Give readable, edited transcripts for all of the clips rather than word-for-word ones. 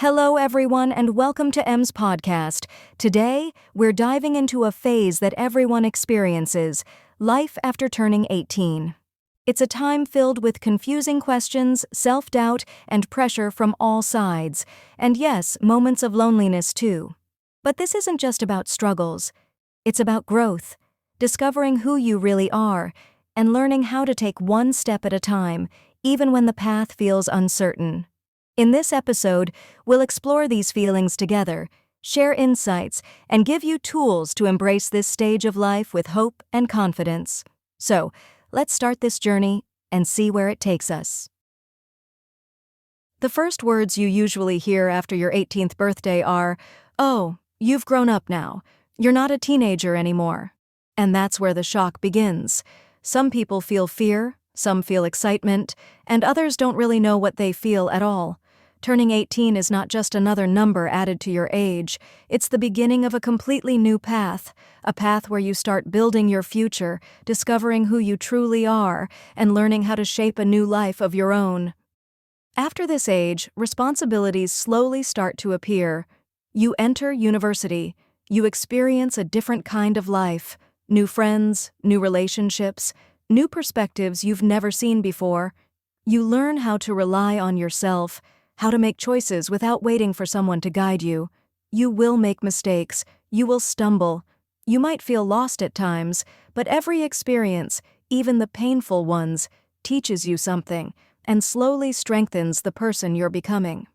Hello, everyone, and welcome to M's podcast. Today, we're diving into a phase that everyone experiences, life after turning 18. It's a time filled with confusing questions, self-doubt, and pressure from all sides, and yes, moments of loneliness too. But this isn't just about struggles. It's about growth, discovering who you really are, and learning how to take one step at a time, even when the path feels uncertain. In this episode, we'll explore these feelings together, share insights, and give you tools to embrace this stage of life with hope and confidence. So, let's start this journey and see where it takes us. The first words you usually hear after your 18th birthday are, "Oh, you've grown up now. You're not a teenager anymore." And that's where the shock begins. Some people feel fear, some feel excitement, and others don't really know what they feel at all. Turning 18 is not just another number added to your age, it's the beginning of a completely new path, a path where you start building your future, discovering who you truly are, and learning how to shape a new life of your own. After this age, responsibilities slowly start to appear. You enter university, you experience a different kind of life, new friends, new relationships, new perspectives you've never seen before. You learn how to rely on yourself, how to make choices without waiting for someone to guide you. You will make mistakes, you will stumble, you might feel lost at times, but every experience, even the painful ones, teaches you something and slowly strengthens the person you're becoming.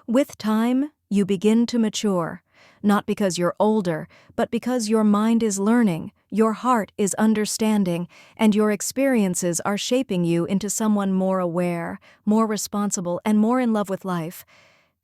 With time, you begin to mature, not because you're older, but because your mind is learning, your heart is understanding, and your experiences are shaping you into someone more aware, more responsible, and more in love with life.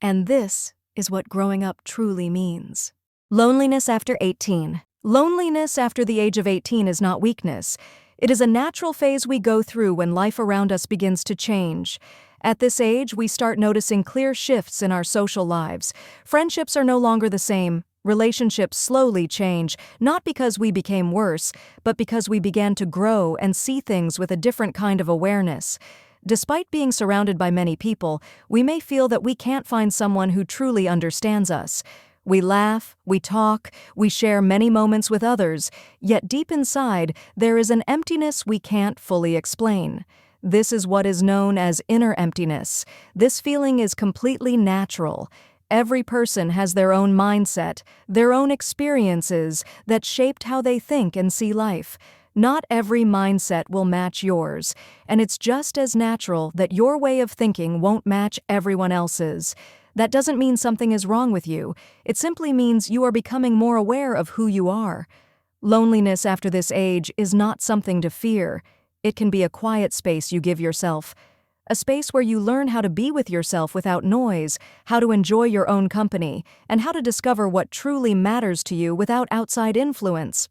And this is what growing up truly means. Loneliness after 18. Loneliness after the age of 18 is not weakness. It is a natural phase we go through when life around us begins to change. At this age, we start noticing clear shifts in our social lives. Friendships are no longer the same. Relationships slowly change, not because we became worse, but because we began to grow and see things with a different kind of awareness. Despite being surrounded by many people, we may feel that we can't find someone who truly understands us. We laugh, we talk, we share many moments with others, yet deep inside, there is an emptiness we can't fully explain. This is what is known as inner emptiness. This feeling is completely natural. Every person has their own mindset, their own experiences that shaped how they think and see life. Not every mindset will match yours, and it's just as natural that your way of thinking won't match everyone else's. That doesn't mean something is wrong with you. It simply means you are becoming more aware of who you are. Loneliness after this age is not something to fear. It can be a quiet space you give yourself, a space where you learn how to be with yourself without noise, how to enjoy your own company, and how to discover what truly matters to you without outside influence.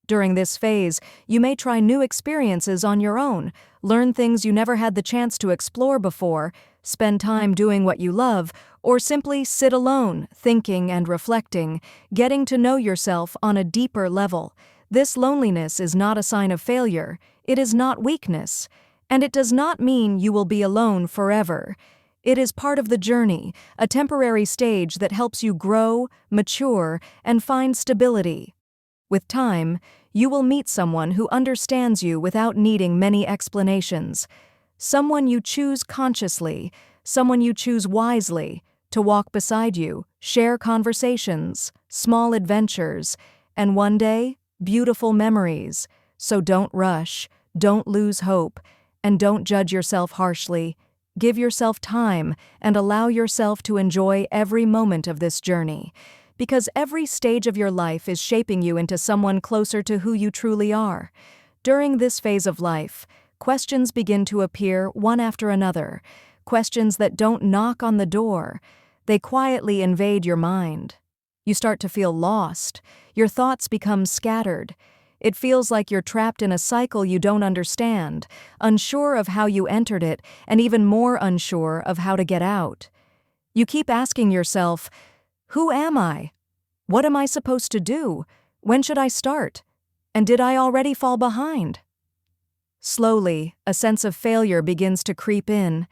During this phase, you may try new experiences on your own, learn things you never had the chance to explore before, spend time doing what you love, or simply sit alone, thinking and reflecting, getting to know yourself on a deeper level. This loneliness is not a sign of failure, it is not weakness, and it does not mean you will be alone forever. It is part of the journey, a temporary stage that helps you grow, mature, and find stability. With time, you will meet someone who understands you without needing many explanations. Someone you choose consciously, someone you choose wisely, to walk beside you, share conversations, small adventures, and one day, beautiful memories. So don't rush, don't lose hope, and don't judge yourself harshly. Give yourself time and allow yourself to enjoy every moment of this journey. Because every stage of your life is shaping you into someone closer to who you truly are. During this phase of life, questions begin to appear one after another, questions that don't knock on the door. They quietly invade your mind. You start to feel lost. Your thoughts become scattered. It feels like you're trapped in a cycle you don't understand, unsure of how you entered it, and even more unsure of how to get out. You keep asking yourself, who am I? What am I supposed to do? When should I start? And did I already fall behind? Slowly, a sense of failure begins to creep in.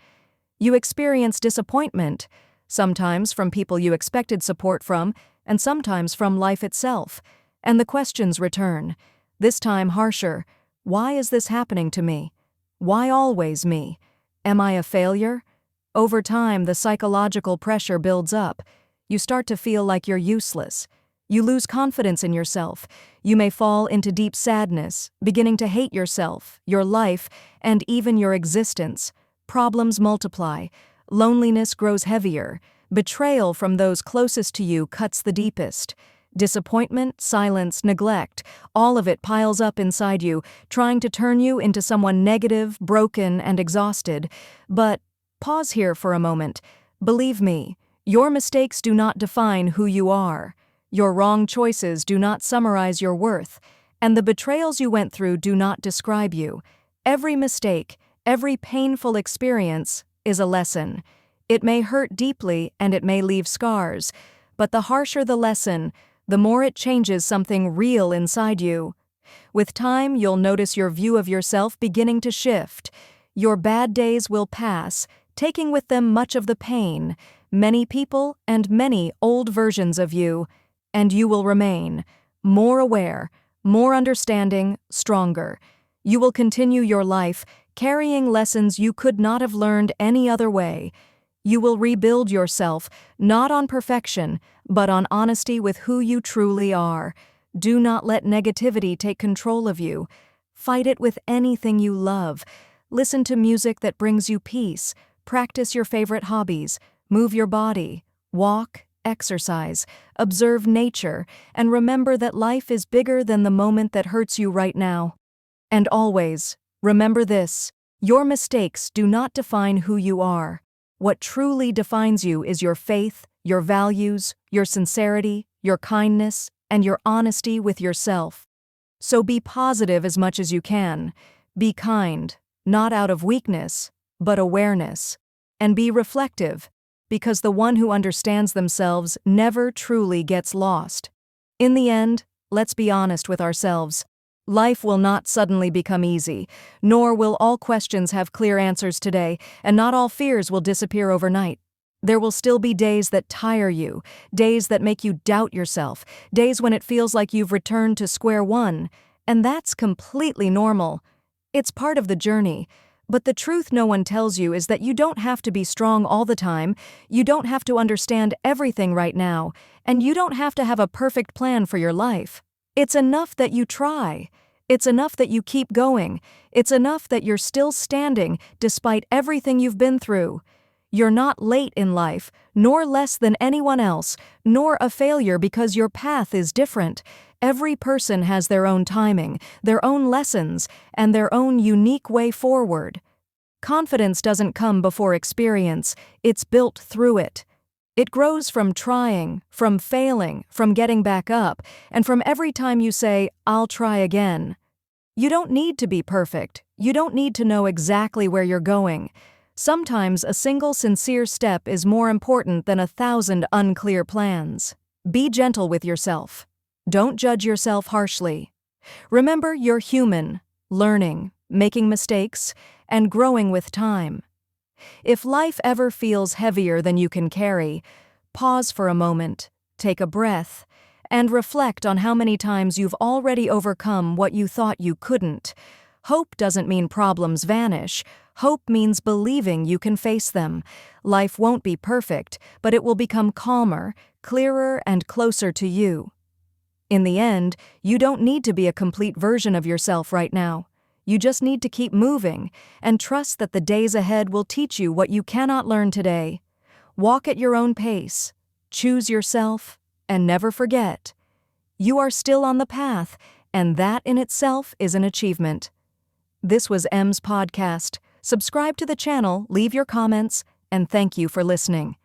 You experience disappointment, sometimes from people you expected support from, and sometimes from life itself. And the questions return, this time harsher. Why is this happening to me? Why always me? Am I a failure? Over time, the psychological pressure builds up. You start to feel like you're useless. You lose confidence in yourself. You may fall into deep sadness, beginning to hate yourself, your life, and even your existence. Problems multiply. Loneliness grows heavier. Betrayal from those closest to you cuts the deepest. Disappointment, silence, neglect, all of it piles up inside you, trying to turn you into someone negative, broken, and exhausted. But pause here for a moment. Believe me, your mistakes do not define who you are. Your wrong choices do not summarize your worth, and the betrayals you went through do not describe you. Every mistake, every painful experience is a lesson. It may hurt deeply and it may leave scars, but the harsher the lesson, the more it changes something real inside you. With time, you'll notice your view of yourself beginning to shift. Your bad days will pass, taking with them much of the pain, many people and many old versions of you, and you will remain more aware, more understanding, stronger. You will continue your life carrying lessons you could not have learned any other way. You will rebuild yourself, not on perfection, but on honesty with who you truly are. Do not let negativity take control of you. Fight it with anything you love. Listen to music that brings you peace. Practice your favorite hobbies. Move your body. Walk, exercise, observe nature, and remember that life is bigger than the moment that hurts you right now. And always, remember this: your mistakes do not define who you are. What truly defines you is your faith, your values, your sincerity, your kindness, and your honesty with yourself. So be positive as much as you can. Be kind, not out of weakness, but awareness. And be reflective, because the one who understands themselves never truly gets lost. In the end, let's be honest with ourselves. Life will not suddenly become easy, nor will all questions have clear answers today, and not all fears will disappear overnight. There will still be days that tire you, days that make you doubt yourself, days when it feels like you've returned to square one, and that's completely normal. It's part of the journey. But the truth no one tells you is that you don't have to be strong all the time, you don't have to understand everything right now, and you don't have to have a perfect plan for your life. It's enough that you try. It's enough that you keep going. It's enough that you're still standing despite everything you've been through. You're not late in life, nor less than anyone else, nor a failure because your path is different. Every person has their own timing, their own lessons, and their own unique way forward. Confidence doesn't come before experience, it's built through it. It grows from trying, from failing, from getting back up, and from every time you say, "I'll try again." You don't need to be perfect. You don't need to know exactly where you're going. Sometimes a single sincere step is more important than 1,000 unclear plans. Be gentle with yourself. Don't judge yourself harshly. Remember, you're human, learning, making mistakes, and growing with time. If life ever feels heavier than you can carry, pause for a moment, take a breath, and reflect on how many times you've already overcome what you thought you couldn't. Hope doesn't mean problems vanish. Hope means believing you can face them. Life won't be perfect, but it will become calmer, clearer, and closer to you. In the end, you don't need to be a complete version of yourself right now. You just need to keep moving and trust that the days ahead will teach you what you cannot learn today. Walk at your own pace, choose yourself, and never forget. You are still on the path, and that in itself is an achievement. This was M's Podcast. Subscribe to the channel, leave your comments, and thank you for listening.